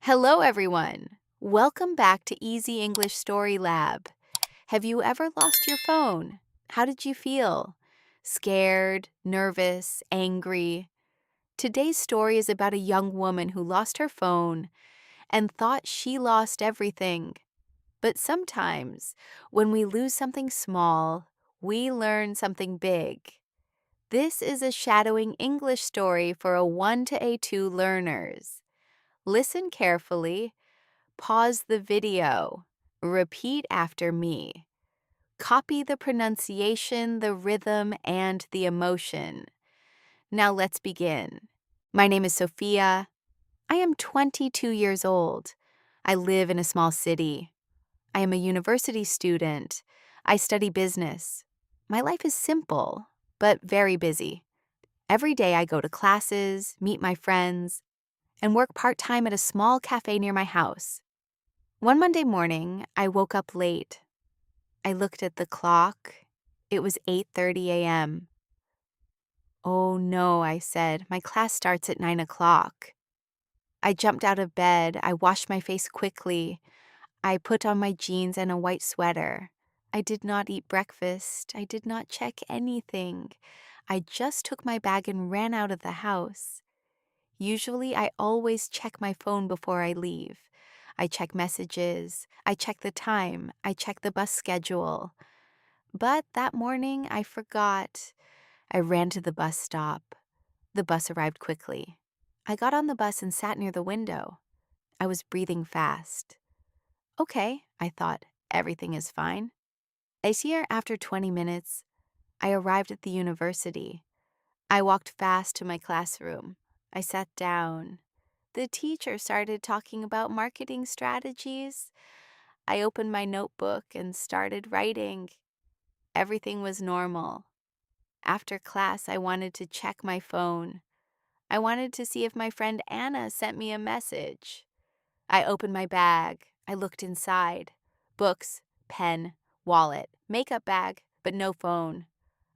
Hello, everyone. Welcome back to Easy English Story Lab. Have you ever lost your phone? How did you feel? Scared, nervous, angry? Today's story is about a young woman who lost her phone and thought she lost everything. But sometimes, when we lose something small, we learn something big. This is a shadowing English story for a 1 to A2 learners. Listen carefully. Pause the video. Repeat after me. Copy the pronunciation, the rhythm, and the emotion. Now let's begin. My name is Sofia. I am 22 years old. I live in a small city. I am a university student. I study business. My life is simple, but very busy. Every day I go to classes, meet my friends, and work part-time at a small cafe near my house. One Monday morning, I woke up late. I looked at the clock. It was 8:30 a.m. "Oh no," I said. "My class starts at 9 o'clock." I jumped out of bed. I washed my face quickly. I put on my jeans and a white sweater. I did not eat breakfast. I did not check anything. I just took my bag and ran out of the house. Usually, I always check my phone before I leave. I check messages, I check the time, I check the bus schedule. But that morning, I forgot. I ran to the bus stop. The bus arrived quickly. I got on the bus and sat near the window. I was breathing fast. Okay, I thought, everything is fine. Here, after 20 minutes, I arrived at the university. I walked fast to my classroom. I sat down. The teacher started talking about marketing strategies. I opened my notebook and started writing. Everything was normal. After class, I wanted to check my phone. I wanted to see if my friend Anna sent me a message. I opened my bag. I looked inside. Books, pen, wallet, makeup bag, but no phone.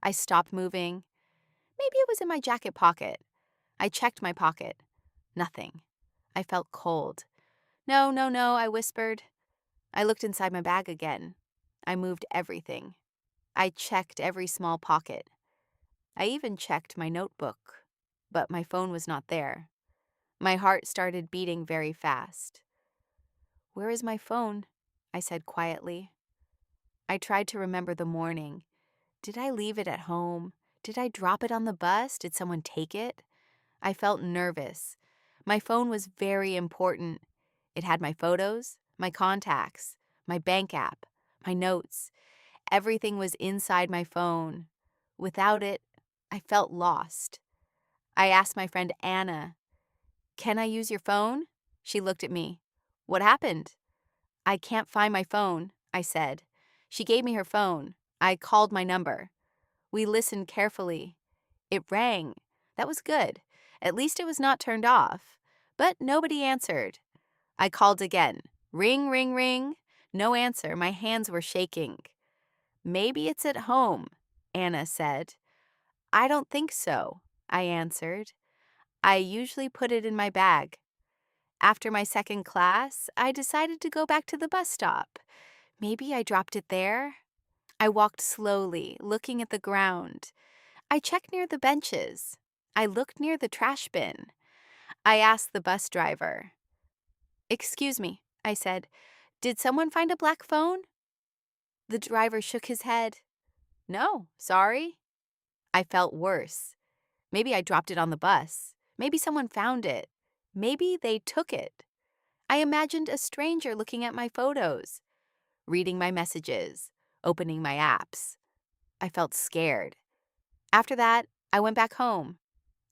I stopped moving. Maybe it was in my jacket pocket. I checked my pocket. Nothing. I felt cold. No, no, no, I whispered. I looked inside my bag again. I moved everything. I checked every small pocket. I even checked my notebook, but my phone was not there. My heart started beating very fast. "Where is my phone?" I said quietly. I tried to remember the morning. Did I leave it at home? Did I drop it on the bus? Did someone take it? I felt nervous. My phone was very important. It had my photos, my contacts, my bank app, my notes. Everything was inside my phone. Without it, I felt lost. I asked my friend Anna, "Can I use your phone?" She looked at me. "What happened?" "I can't find my phone," I said. She gave me her phone. I called my number. We listened carefully. It rang. That was good. At least it was not turned off. But nobody answered. I called again. Ring, ring, ring. No answer. My hands were shaking. "Maybe it's at home," Anna said. "I don't think so," I answered. "I usually put it in my bag." After my second class, I decided to go back to the bus stop. Maybe I dropped it there. I walked slowly, looking at the ground. I checked near the benches. I looked near the trash bin. I asked the bus driver. "Excuse me," I said. "Did someone find a black phone?" The driver shook his head. "No, sorry." I felt worse. Maybe I dropped it on the bus. Maybe someone found it. Maybe they took it. I imagined a stranger looking at my photos, reading my messages, opening my apps. I felt scared. After that, I went back home.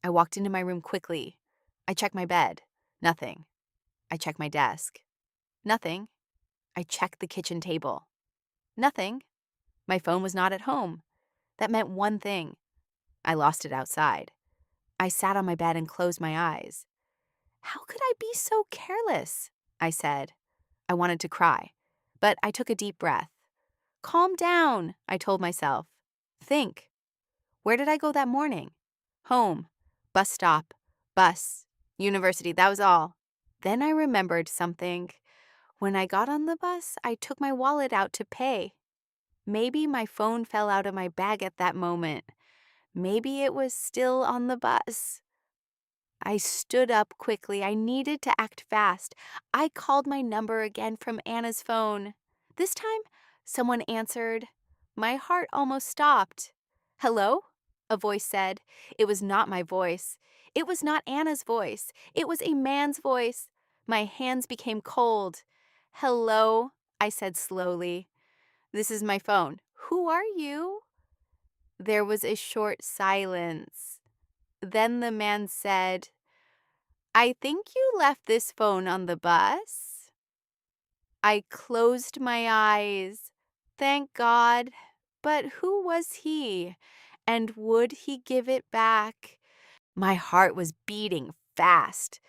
I walked into my room quickly. I checked my bed. Nothing. I checked my desk. Nothing. I checked the kitchen table. Nothing. My phone was not at home. That meant one thing. I lost it outside. I sat on my bed and closed my eyes. "How could I be so careless?" I said. I wanted to cry, but I took a deep breath. "Calm down," I told myself. "Think. Where did I go that morning?" "Home. Bus stop. Bus. University. That was all." Then I remembered something. When I got on the bus, I took my wallet out to pay. Maybe my phone fell out of my bag at that moment. Maybe it was still on the bus. I stood up quickly. I needed to act fast. I called my number again from Anna's phone. This time, someone answered. My heart almost stopped. Hello? A voice said. It was not my voice. It was not Anna's voice. It was a man's voice. My hands became cold. Hello, I said slowly. This is my phone. Who are you? There was a short silence. Then the man said, I think you left this phone on the bus. I closed my eyes. Thank God. But who was he? And would he give it back? My heart was beating fast.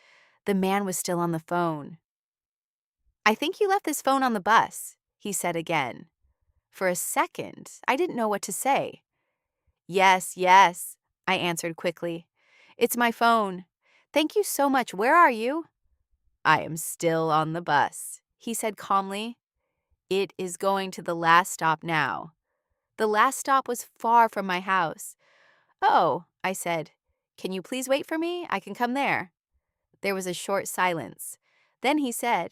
The man was still on the phone. I think you left this phone on the bus, he said again. For a second, I didn't know what to say. Yes, yes, I answered quickly. It's my phone. Thank you so much. Where are you? I am still on the bus, he said calmly. It is going to the last stop now. The last stop was far from my house. Oh, I said. Can you please wait for me? I can come there. There was a short silence. Then he said,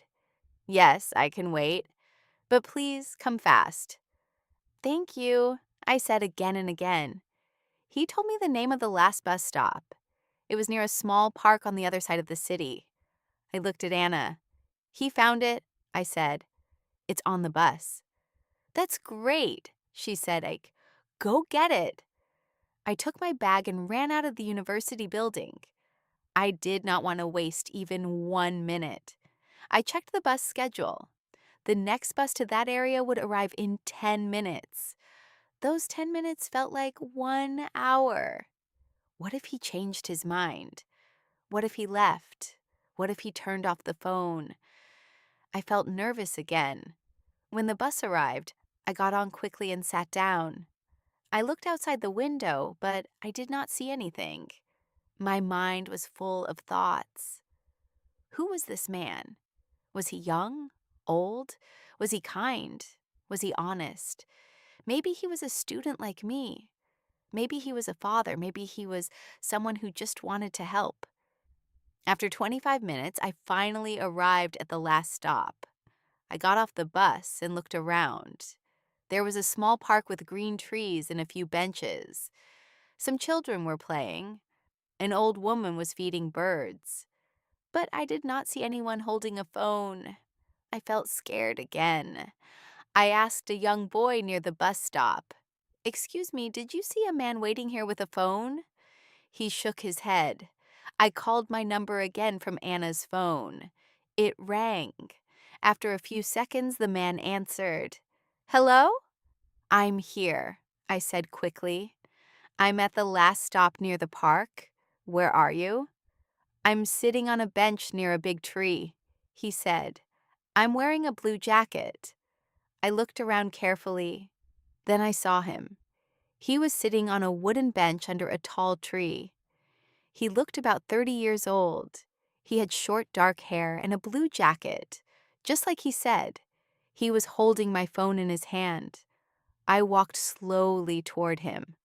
Yes, I can wait, but please come fast. Thank you, I said again and again. He told me the name of the last bus stop. It was near a small park on the other side of the city. I looked at Anna. He found it, I said. It's on the bus. That's great, she said. Go get it. I took my bag and ran out of the university building. I did not want to waste even 1 minute. I checked the bus schedule. The next bus to that area would arrive in 10 minutes. Those 10 minutes felt like 1 hour. What if he changed his mind? What if he left? What if he turned off the phone? I felt nervous again. When the bus arrived, I got on quickly and sat down. I looked outside the window, but I did not see anything. My mind was full of thoughts. Who was this man? Was he young? Old? Was he kind? Was he honest? Maybe he was a student like me. Maybe he was a father. Maybe he was someone who just wanted to help. After 25 minutes, I finally arrived at the last stop. I got off the bus and looked around. There was a small park with green trees and a few benches. Some children were playing. An old woman was feeding birds. But I did not see anyone holding a phone. I felt scared again. I asked a young boy near the bus stop, Excuse me, did you see a man waiting here with a phone? He shook his head. I called my number again from Anna's phone. It rang. After a few seconds, the man answered. Hello? I'm here, I said quickly. I'm at the last stop near the park. Where are you? I'm sitting on a bench near a big tree, he said. I'm wearing a blue jacket. I looked around carefully. Then I saw him. He was sitting on a wooden bench under a tall tree. He looked about 30 years old. He had short dark hair and a blue jacket, just like he said. He was holding my phone in his hand. I walked slowly toward him.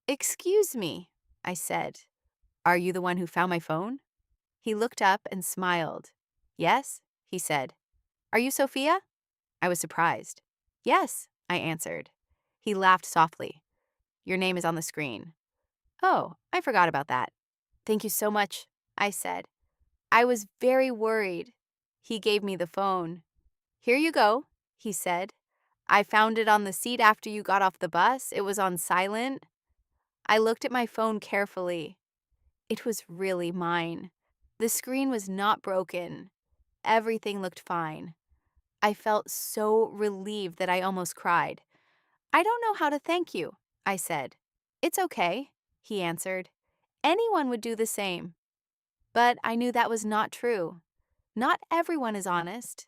Excuse me, I said. Are you the one who found my phone? He looked up and smiled. Yes, he said. Are you Sofia? I was surprised. Yes, I answered. He laughed softly. Your name is on the screen. Oh, I forgot about that. Thank you so much, I said. I was very worried. He gave me the phone. Here you go, he said. I found it on the seat after you got off the bus. It was on silent. I looked at my phone carefully. It was really mine. The screen was not broken. Everything looked fine. I felt so relieved that I almost cried. I don't know how to thank you, I said. It's okay, he answered. Anyone would do the same. But I knew that was not true. Not everyone is honest.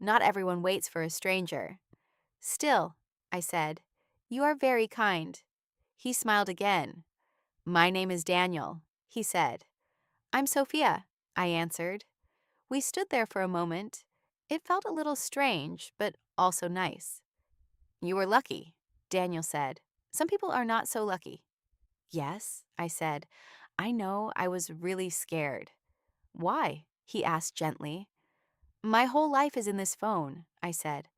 Not everyone waits for a stranger. Still, I said, you are very kind. He smiled again. My name is Daniel, he said. I'm Sofia, I answered. We stood there for a moment. It felt a little strange, but also nice. You were lucky, Daniel said. Some people are not so lucky. Yes, I said. I know I was really scared. Why? He asked gently. My whole life is in this phone, I said.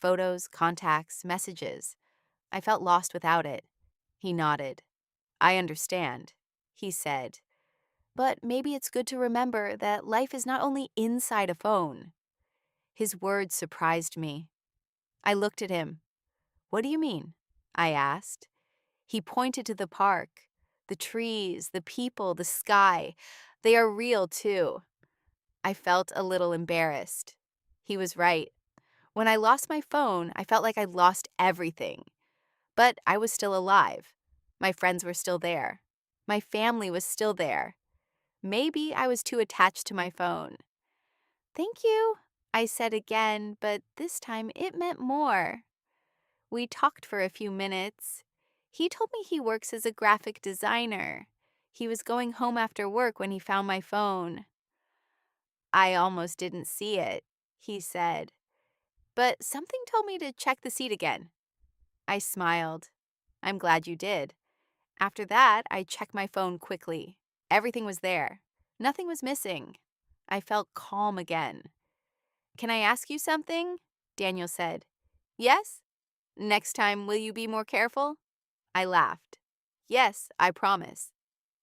Photos, contacts, messages. I felt lost without it. He nodded. I understand, he said. But maybe it's good to remember that life is not only inside a phone. His words surprised me. I looked at him. What do you mean? I asked. He pointed to the park. The trees, the people, the sky. They are real, too. I felt a little embarrassed. He was right. When I lost my phone, I felt like I'd lost everything. But I was still alive. My friends were still there. My family was still there. Maybe I was too attached to my phone. Thank you, I said again, but this time it meant more. We talked for a few minutes. He told me he works as a graphic designer. He was going home after work when he found my phone. I almost didn't see it, he said. But something told me to check the seat again. I smiled. I'm glad you did. After that, I checked my phone quickly. Everything was there. Nothing was missing. I felt calm again. Can I ask you something? Daniel said. Yes? Next time, will you be more careful? I laughed. Yes, I promise.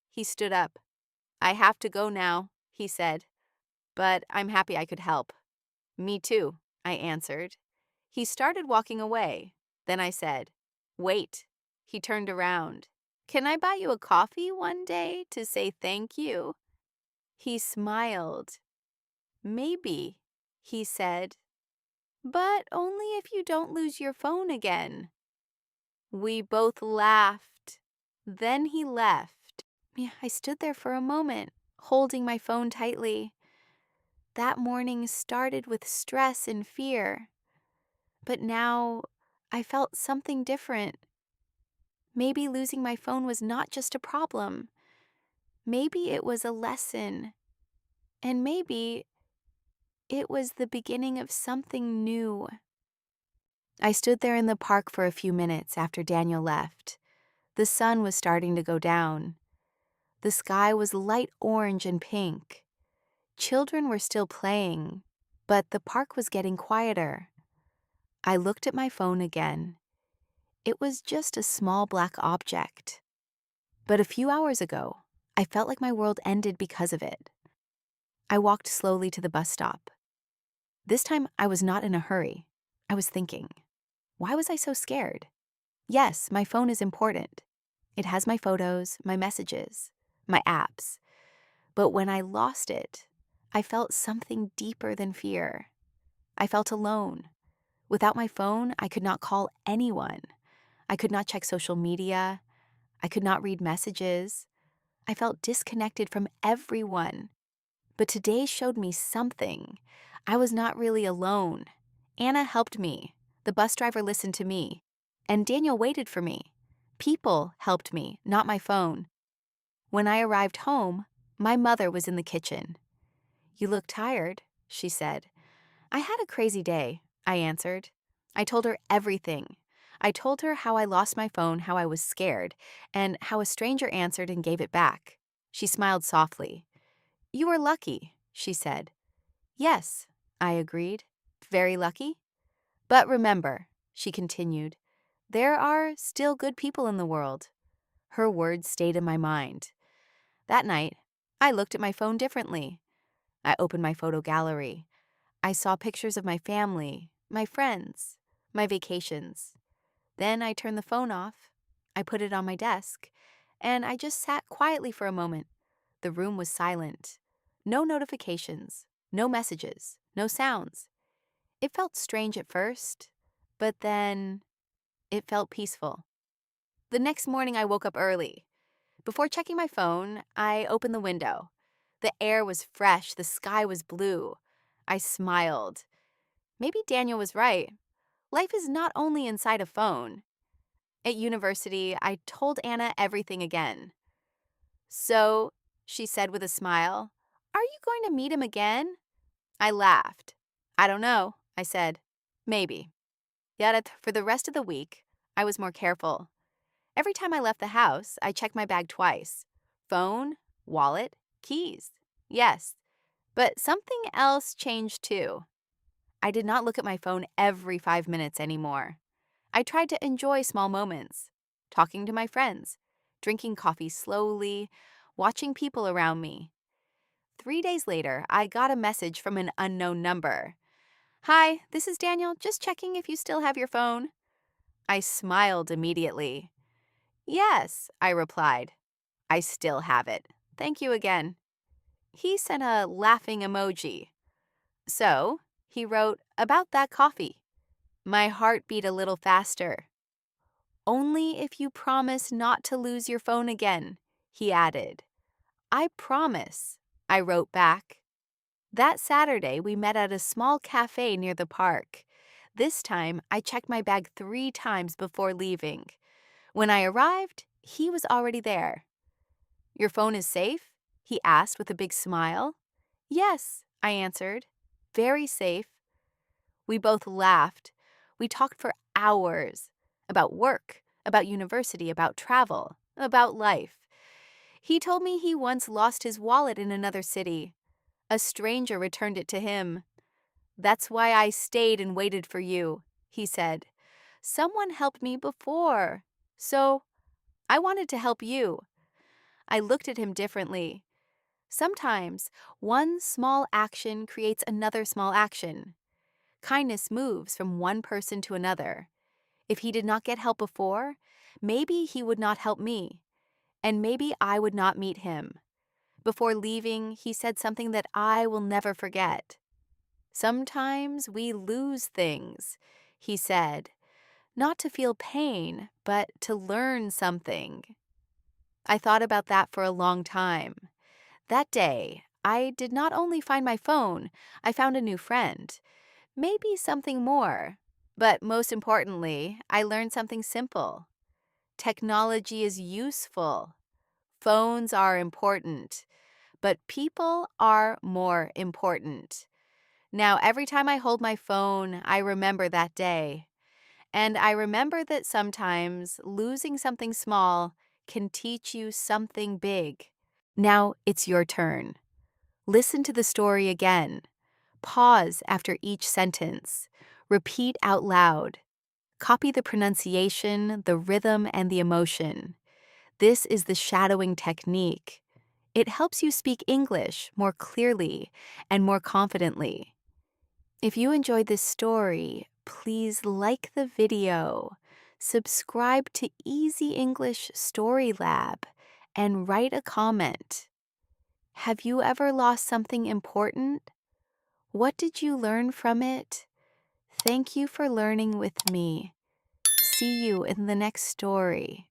He stood up. I have to go now, he said. But I'm happy I could help. Me too, I answered. He started walking away. Then I said, Wait. He turned around. Can I buy you a coffee one day to say thank you? He smiled. Maybe, he said. But only if you don't lose your phone again. We both laughed. Then he left. I stood there for a moment, holding my phone tightly. That morning started with stress and fear. But now I felt something different. Maybe losing my phone was not just a problem. Maybe it was a lesson. And maybe it was the beginning of something new. I stood there in the park for a few minutes after Daniel left. The sun was starting to go down. The sky was light orange and pink. Children were still playing, but the park was getting quieter. I looked at my phone again. It was just a small black object. But a few hours ago, I felt like my world ended because of it. I walked slowly to the bus stop. This time, I was not in a hurry. I was thinking, why was I so scared? Yes, my phone is important. It has my photos, my messages, my apps. But when I lost it, I felt something deeper than fear. I felt alone. Without my phone, I could not call anyone. I could not check social media. I could not read messages. I felt disconnected from everyone. But today showed me something. I was not really alone. Anna helped me. The bus driver listened to me. And Daniel waited for me. People helped me, not my phone. When I arrived home, my mother was in the kitchen. You look tired, she said. I had a crazy day, I answered. I told her everything. I told her how I lost my phone, how I was scared, and how a stranger answered and gave it back. She smiled softly. You were lucky, she said. Yes, I agreed. Very lucky. But remember, she continued, there are still good people in the world. Her words stayed in my mind. That night, I looked at my phone differently. I opened my photo gallery. I saw pictures of my family, my friends, my vacations. Then I turned the phone off. I put it on my desk, and I just sat quietly for a moment. The room was silent. No notifications, no messages, no sounds. It felt strange at first, but then it felt peaceful. The next morning, I woke up early. Before checking my phone, I opened the window. The air was fresh, the sky was blue. I smiled. Maybe Daniel was right. Life is not only inside a phone. At university, I told Anna everything again. So, she said with a smile, are you going to meet him again? I laughed. I don't know, I said. Maybe. Yet for the rest of the week, I was more careful. Every time I left the house, I checked my bag twice. Phone, wallet, keys. Yes, but something else changed too. I did not look at my phone every 5 minutes anymore. I tried to enjoy small moments, talking to my friends, drinking coffee slowly, watching people around me. 3 days later, I got a message from an unknown number. Hi, this is Daniel, just checking if you still have your phone. I smiled immediately. Yes, I replied. I still have it. Thank you again. He sent a laughing emoji. So, he wrote, about that coffee. My heart beat a little faster. Only if you promise not to lose your phone again, he added. I promise, I wrote back. That Saturday, we met at a small cafe near the park. This time, I checked my bag 3 times before leaving. When I arrived, he was already there. Your phone is safe? He asked with a big smile. Yes, I answered. Very safe. We both laughed. We talked for hours about work, about university, about travel, about life. He told me he once lost his wallet in another city. A stranger returned it to him. That's why I stayed and waited for you, he said. Someone helped me before, so I wanted to help you. I looked at him differently. Sometimes one small action creates another small action. Kindness moves from one person to another. If he did not get help before, maybe he would not help me, and maybe I would not meet him. Before leaving, he said something that I will never forget. Sometimes we lose things, he said, not to feel pain, but to learn something. I thought about that for a long time. That day, I did not only find my phone, I found a new friend. Maybe something more. But most importantly, I learned something simple. Technology is useful. Phones are important. But people are more important. Now, every time I hold my phone, I remember that day. And I remember that sometimes losing something small can teach you something big. Now it's your turn. Listen to the story again. Pause after each sentence. Repeat out loud. Copy the pronunciation, the rhythm, and the emotion. This is the shadowing technique. It helps you speak English more clearly and more confidently. If you enjoyed this story, please like the video, subscribe to Easy English StoryLab, and write a comment. Have you ever lost something important? What did you learn from it? Thank you for learning with me. See you in the next story.